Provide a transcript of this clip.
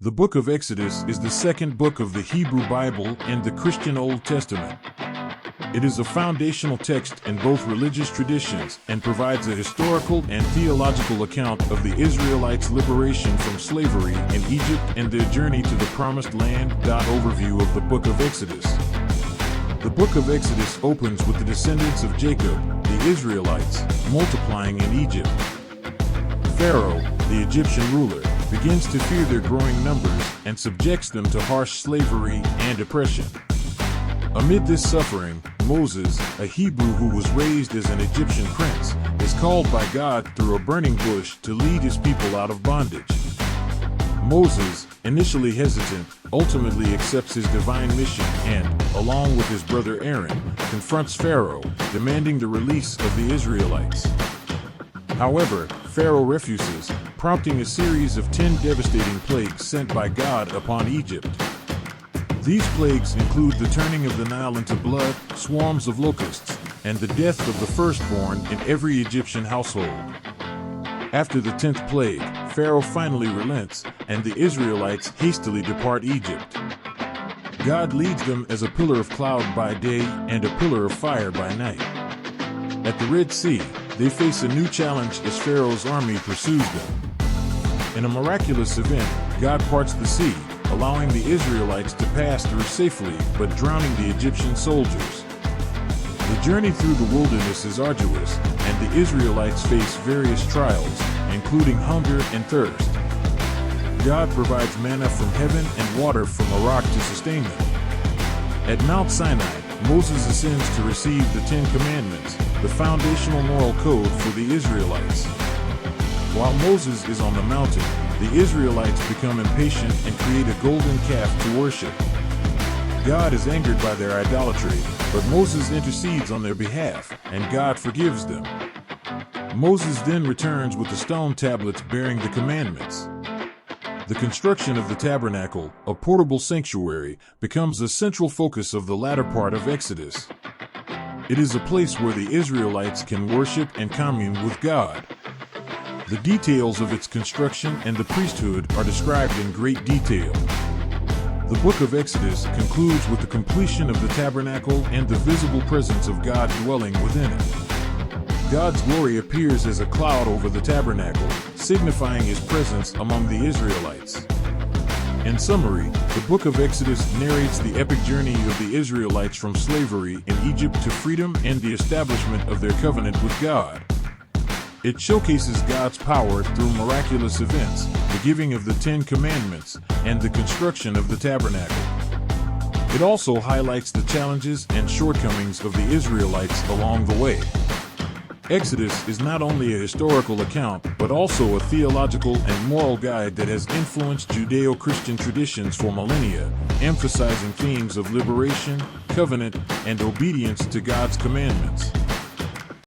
The book of Exodus is the second book of the Hebrew Bible and the Christian Old Testament. It is a foundational text in both religious traditions and provides a historical and theological account of the Israelites' liberation from slavery in Egypt and their journey to the Promised Land. Overview of the book of Exodus. The book of Exodus opens with the descendants of Jacob, the Israelites, multiplying in Egypt. Pharaoh, the Egyptian ruler, begins to fear their growing numbers and subjects them to harsh slavery and oppression. Amid this suffering, Moses, a Hebrew who was raised as an Egyptian prince, is called by God through a burning bush to lead his people out of bondage. Moses, initially hesitant, ultimately accepts his divine mission and, along with his brother Aaron, confronts Pharaoh, demanding the release of the Israelites. However, Pharaoh refuses, prompting a series of 10 devastating plagues sent by God upon Egypt. These plagues include the turning of the Nile into blood, swarms of locusts, and the death of the firstborn in every Egyptian household. After the 10th plague, Pharaoh finally relents, and the Israelites hastily depart Egypt. God leads them as a pillar of cloud by day and a pillar of fire by night. At the Red Sea, they face a new challenge as Pharaoh's army pursues them. In a miraculous event, God parts the sea, allowing the Israelites to pass through safely but drowning the Egyptian soldiers. The journey through the wilderness is arduous, and the Israelites face various trials, including hunger and thirst. God provides manna from heaven and water from a rock to sustain them. At Mount Sinai, Moses ascends to receive the 10 Commandments, the foundational moral code for the Israelites. While Moses is on the mountain, the Israelites become impatient and create a golden calf to worship. God is angered by their idolatry, but Moses intercedes on their behalf, and God forgives them. Moses then returns with the stone tablets bearing the commandments. The construction of the tabernacle, a portable sanctuary, becomes a central focus of the latter part of Exodus. It is a place where the Israelites can worship and commune with God. The details of its construction and the priesthood are described in great detail. The book of Exodus concludes with the completion of the tabernacle and the visible presence of God dwelling within it. God's glory appears as a cloud over the tabernacle, signifying his presence among the Israelites. In summary, the book of Exodus narrates the epic journey of the Israelites from slavery in Egypt to freedom and the establishment of their covenant with God. It showcases God's power through miraculous events, the giving of the 10 Commandments, and the construction of the tabernacle. It also highlights the challenges and shortcomings of the Israelites along the way. Exodus is not only a historical account, but also a theological and moral guide that has influenced Judeo-Christian traditions for millennia, emphasizing themes of liberation, covenant, and obedience to God's commandments.